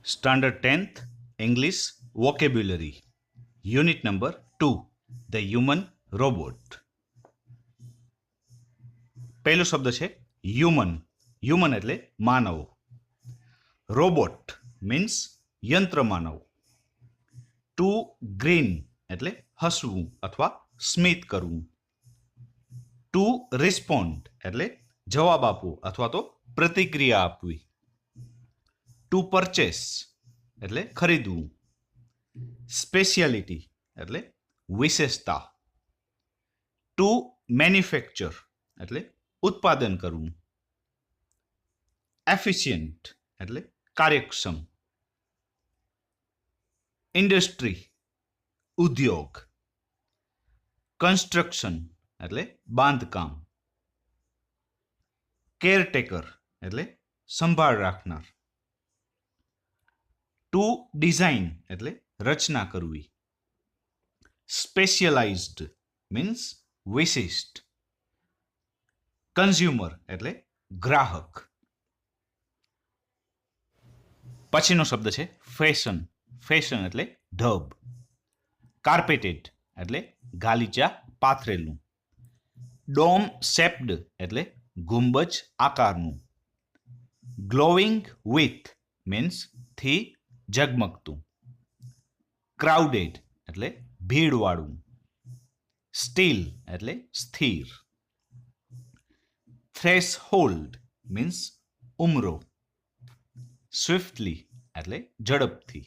Standard 10th English Vocabulary Unit number 2 The Human Robot પહેલો શબ્દ છે હ્યુમન એટલે માનવ. રોબોટ મીન્સ યંત્ર માનવ. ટુ ગ્રીન એટલે હસવું અથવા સ્મિત કરવું. ટુ રિસ્પોન્ડ એટલે જવાબ આપવો અથવા તો પ્રતિક્રિયા આપવી. ટુ પરચેસ એટલે ખરીદવું. સ્પેશિયાલિટી એટલે વિશેષતા. ટુ મેન્યુફેક્ચર એટલે ઉત્પાદન કરવું. એફિશિયન્ટ એટલે કાર્યક્ષમ. ઇન્ડસ્ટ્રી ઉદ્યોગ. કન્સ્ટ્રક્શન એટલે બાંધકામ. કેરટેકર એટલે સંભાળ રાખનાર. ટુ ડિઝાઇન એટલે રચના કરવી. સ્પેશિયલાઇઝ્ડ મીન્સ વિશિષ્ટ. કન્ઝ્યુમર એટલે ગ્રાહક. પછીનો શબ્દ છે ફેશન એટલે ઢબ. કાર્પેટેડ એટલે ગાલીચા પાથરેલું. ડોમ શેપ્ડ એટલે ગુંબજ આકારનું. ગ્લોઈંગ વિથ મીન્સ થી ઝગમગતું. ક્રાઉડેડ એટલે ભીડવાળું. સ્ટીલ એટલે સ્થિર. Threshold means ઉમરો. સ્વિફ્ટલી એટલે ઝડપથી.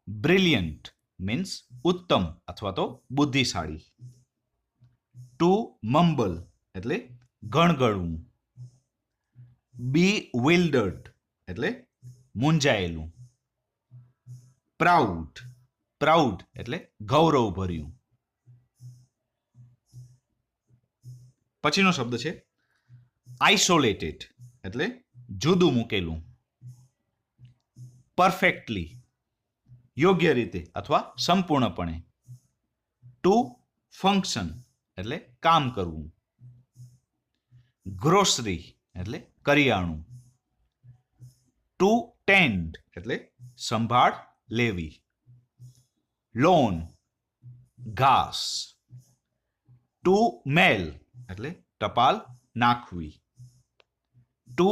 બ્રિલિયન્ટ મીન્સ ઉત્તમ અથવા તો બુદ્ધિશાળી. ટુ મમ્બલ એટલે ગણગણવું. બી વિલ્ડર્ડ એટલે મૂંઝાયેલું. પ્રાઉડ એટલે ગૌરવ ભર્યું. પછીનો શબ્દ છે આઇસોલેટેડ એટલે જુદું મૂકેલું. પરફેક્ટલી યોગ્ય રીતે અથવા સંપૂર્ણપણે. ટુ ફંક્શન એટલે કામ કરવું. ગ્રોસરી એટલે કરિયાણું. ટુ ટેન્ડ એટલે સંભાળ લેવી. લોન ઘાસ. ટુ મેલ એટલે ટપાલ નાખવી. ટુ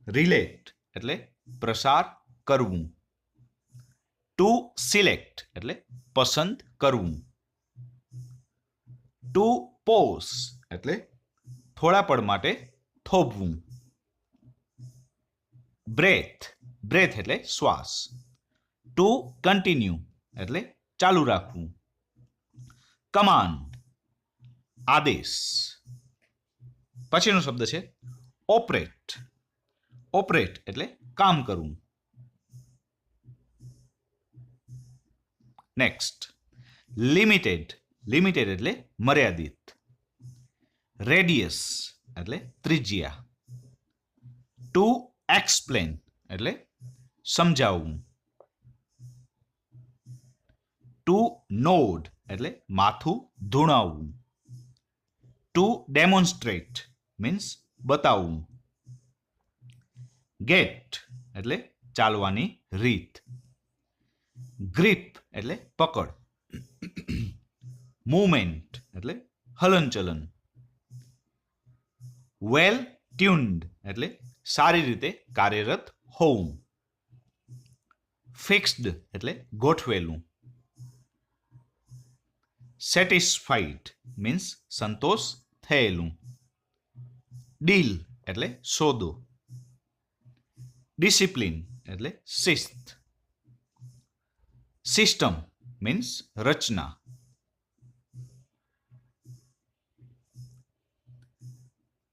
રિલેટ એટલે પ્રસાર કરવું. ટુ સિલેક્ટ એટલે પસંદ કરવું. ટુ પોઝ એટલે થોડા પળ માટે થોભવું. બ્રેથ એટલે શ્વાસ. ટુ કન્ટિન્યુ એટલે ચાલુ રાખવું. કમાન્ડ આદેશ. પછીનો શબ્દ છે ઓપરેટ એટલે કામ કરવું. નેક્સ્ટ લિમિટેડ એટલે મર્યાદિત. રેડિયસ એટલે ત્રિજ્યા. ટુ એક્સપ્લેન એટલે સમજાવવું. ટુ નોડ એટલે માથું ધૂણાવવું. ટુ ડેમોન્સ્ટ્રેટ મીન્સ બતાવવું. ગેટ એટલે ચાલવાની રીત. ગ્રીપ એટલે પકડ. મૂવમેન્ટ એટલે હલનચલન. વેલ ટ્યુન્ડ એટલે સારી રીતે કાર્યરત હોવું. ફિક્સ્ડ એટલે ગોઠવેલું. સેટિસ્ફાઈડ મીન્સ સંતોષ થયેલું. ડીલ એટલે સોદો. ડિસિપ્લિન એટલે શિસ્ત. સિસ્ટમ મીન્સ રચના.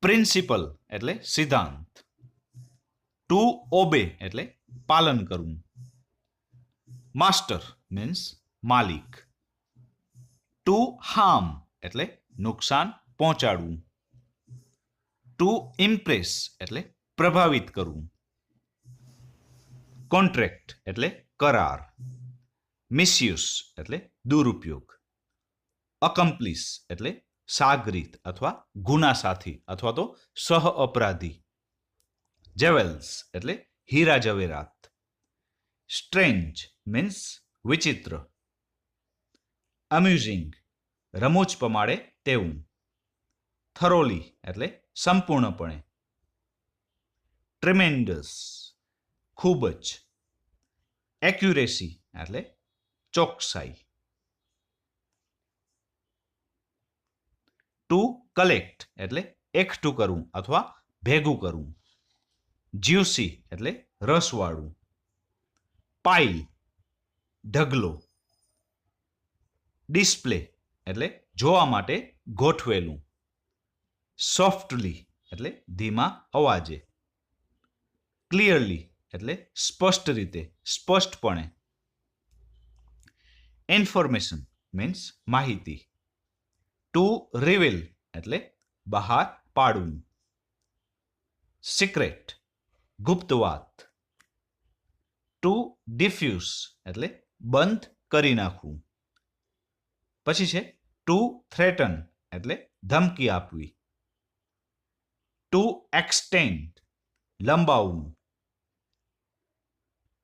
પ્રિન્સિપલ એટલે સિદ્ધાંત. ટુ ઓબે એટલે પાલન કરવું. માસ્ટર મીન્સ માલિક. ટુ હાર્મ એટલે નુકસાન પહોંચાડવું. ટુ ઇમ્પ્રેસ એટલે પ્રભાવિત કરવું. કોન્ટ્રાક્ટ એટલે કરાર. મિસયુઝ એટલે દુરુપયોગ. અકમ્પ્લિસ એટલે સાગરીત અથવા ગુનાસાથી અથવા તો સહ અપરાધી. જેવેલ્સ એટલે હીરા જવેરાત. સ્ટ્રેન્જ મીન્સ વિચિત્ર. અમ્યુઝિંગ રમૂજ પમાડે તેવું. થરોલી એટલે સંપૂર્ણપણે. ટ્રીમેન્ડસ ખૂબ જ. એક્યુરેસી એટલે ચોકસાઈ. ટુ કલેક્ટ એટલે એકઠું કરવું અથવા ભેગું કરવું. જ્યુસી એટલે રસવાળું. પાઇલ ઢગલો. ડિસ્પ્લે એટલે જોવા માટે ગોઠવેલું. સોફ્ટલી એટલે ધીમા અવાજે. ક્લિયરલી એટલે સ્પષ્ટ રીતે, સ્પષ્ટપણે. ઇન્ફોર્મેશન મીન્સ માહિતી. ટુ રિવીલ એટલે બહાર પાડવું. સિક્રેટ ગુપ્ત વાત. ટુ ડિફ્યુઝ એટલે બંધ કરી નાખવું. પછી છે ટુ થ્રેટન એટલે ધમકી આપવી. Two extend લંબાવવું.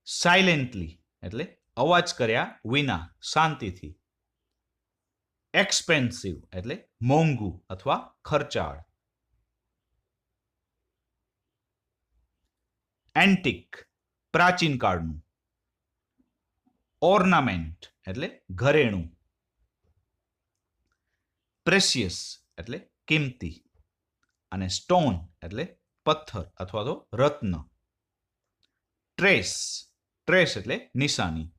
સાયલેન્ટલી એટલે અવાજ કર્યા વિના, શાંતિથી. એક્સપેન્સિવ એટલે મોંઘું અથવા ખર્ચાળ. એન્ટિક પ્રાચીન કાળનું. ઓર્નામેન્ટ એટલે ઘરેણું. પ્રેશિયસ એટલે કિંમતી. અને સ્ટોન એટલે પથ્થર અથવા તો રત્ન. ટ્રેસ એટલે નિશાની.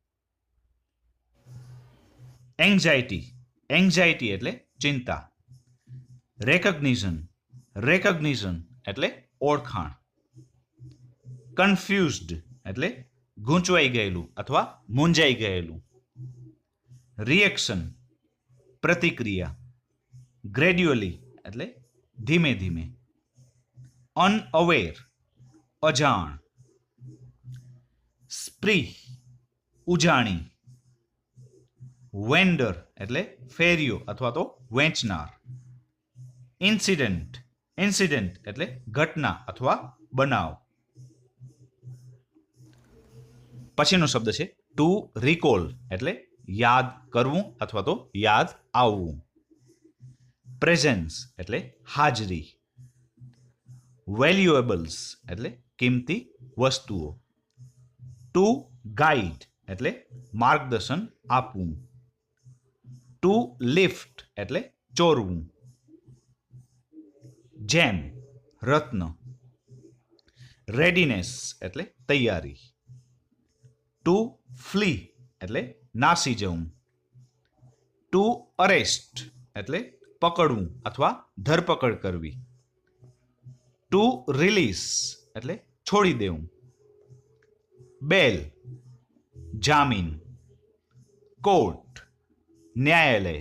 એન્ઝાઇટી એટલે ચિંતા. રેકગ્નિઝન એટલે ઓળખાણ. કન્ફ્યુઝડ એટલે ગૂંચવાઈ ગયેલું અથવા મૂંઝાઈ ગયેલું. રિએક્શન પ્રતિક્રિયા. ગ્રેડ્યુઅલી એટલે ધીમે ધીમે. અનઅવેર અજાણ. સ્પ્રી ઉજાણી. વેન્ડર એટલે ફેરિયો અથવા તો વેચનાર. ઇન્સિડન્ટ એટલે ઘટના અથવા બનાવ. પછીનો શબ્દ છે ટુ રિકોલ એટલે યાદ કરવું અથવા તો યાદ આવવું. પ્રેઝન્સ એટલે હાજરી. વેલ્યુએબલ્સ એટલે કિંમતી વસ્તુઓ. ટુ ગાઈડ એટલે માર્ગદર્શન આપવું. ટુ લિફ્ટ એટલે ચોરવું. જેમ રત્ન. રેડીનેસ એટલે તૈયારી. ટુ ફ્લી એટલે નાસી જવું. ટુ અરેસ્ટ એટલે પકડવું અથવા ધરપકડ કરવી. ટુ રિલીઝ એટલે છોડી દેવું. બેલ જામીન. કોર્ટ ન્યાયાલય.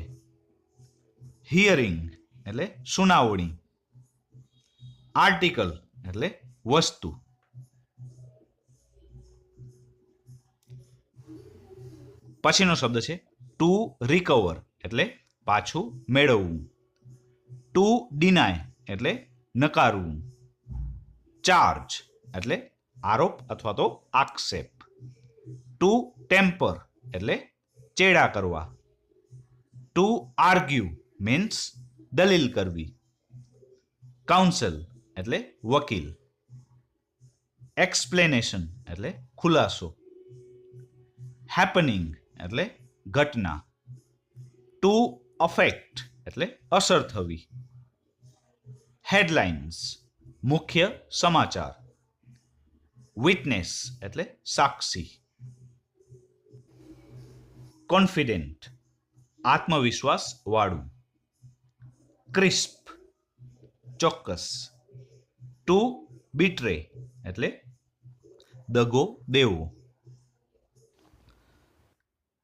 હિયરિંગ એટલે સુનાવણી. આર્ટિકલ એટલે વસ્તુ. પછીનો શબ્દ છે ટુ રિકવર એટલે પાછું મેળવવું. ટુ ડિનાય એટલે નકારવું. ચાર્જ એટલે આરોપ અથવા તો આક્ષેપ. ટુ ટેમ્પર એટલે ચેડા કરવા. ટુ આર્ગ્યુ મીન્સ દલીલ કરવી. કાઉન્સલ એટલે વકીલ. એક્સપ્લેનેશન એટલે ખુલાસો. હેપનિંગ એટલે ઘટના. ટુ અફેક્ટ એટલે અસર થવી. હેડલાઇન્સ મુખ્ય સમાચાર. વિટનેસ એટલે સાક્ષી. કોન્ફિડન્ટ આત્મવિશ્વાસ વાળું. ક્રિસ્પ ચોક્કસ. ટુ બીટ્રે એટલે દગો દેવો.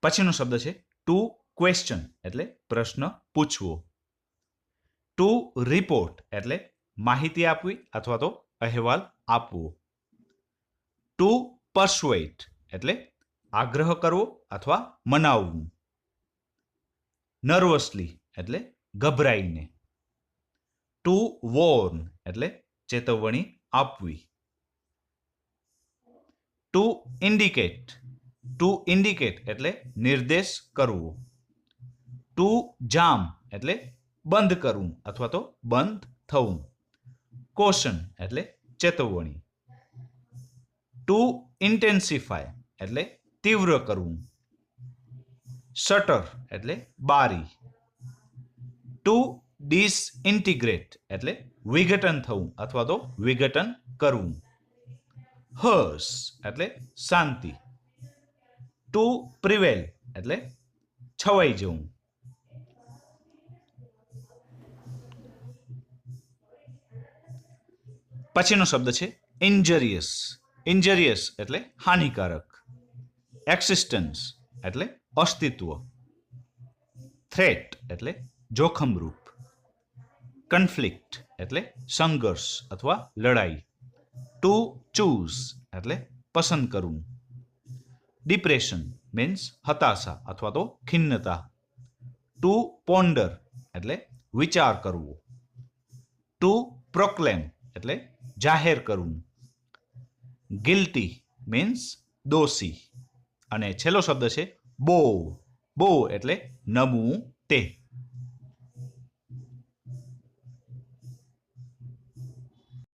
પછીનો શબ્દ છે ટુ ક્વેશ્ચન એટલે પ્રશ્ન પૂછવો. ટુ રિપોર્ટ એટલે માહિતી આપવી અથવા તો અહેવાલ આપવો. ટુ પરસ્યુએટ એટલે આગ્રહ કરવો અથવા મનાવવું. નર્વસલી એટલે ગભરાઈને. ટુ વોર્ન એટલે ચેતવણી આપવી. ટુ ઇન્ડિકેટ ટુ ઇન્ડિકેટ એટલે નિર્દેશ કરવો. ટુ જામ એટલે બંધ કરવું અથવા તો બંધ થવું. કોશન એટલે ચેતવણી. ટુ ઇન્ટેન્સિફાય એટલે તીવ્ર કરવું. શટર એટલે બારી. ટુ ડિસઇન્ટિગ્રેટ એટલે વિઘટન થવું અથવા તો વિઘટન કરવું. હર્ષ એટલે શાંતિ. ટુ પ્રિવેલ એટલે છવાઈ જવું. પછીનો શબ્દ છે ઇન્જરિયસ. ઇન્જરિયસ એટલે હાનિકારક. એક્સિસ્ટન્સ એટલે અસ્તિત્વ. થ્રેટ એટલે જોખમરૂપ. કન્ફ્લિક્ટ એટલે સંઘર્ષ અથવા લડાઈ. ટુ ચૂઝ એટલે પસંદ કરવું. ડિપ્રેશન મીન્સ હતાશા અથવા તો ખિન્નતા. ટુ પોન્ડર એટલે વિચાર કરવો. ટુ પ્રોક્લેમ એટલે જાહેર કરવું. ગિલ્ટી મીન્સ દોષી. અને છેલ્લો શબ્દ છે બો. બો એટલે નમવું તે.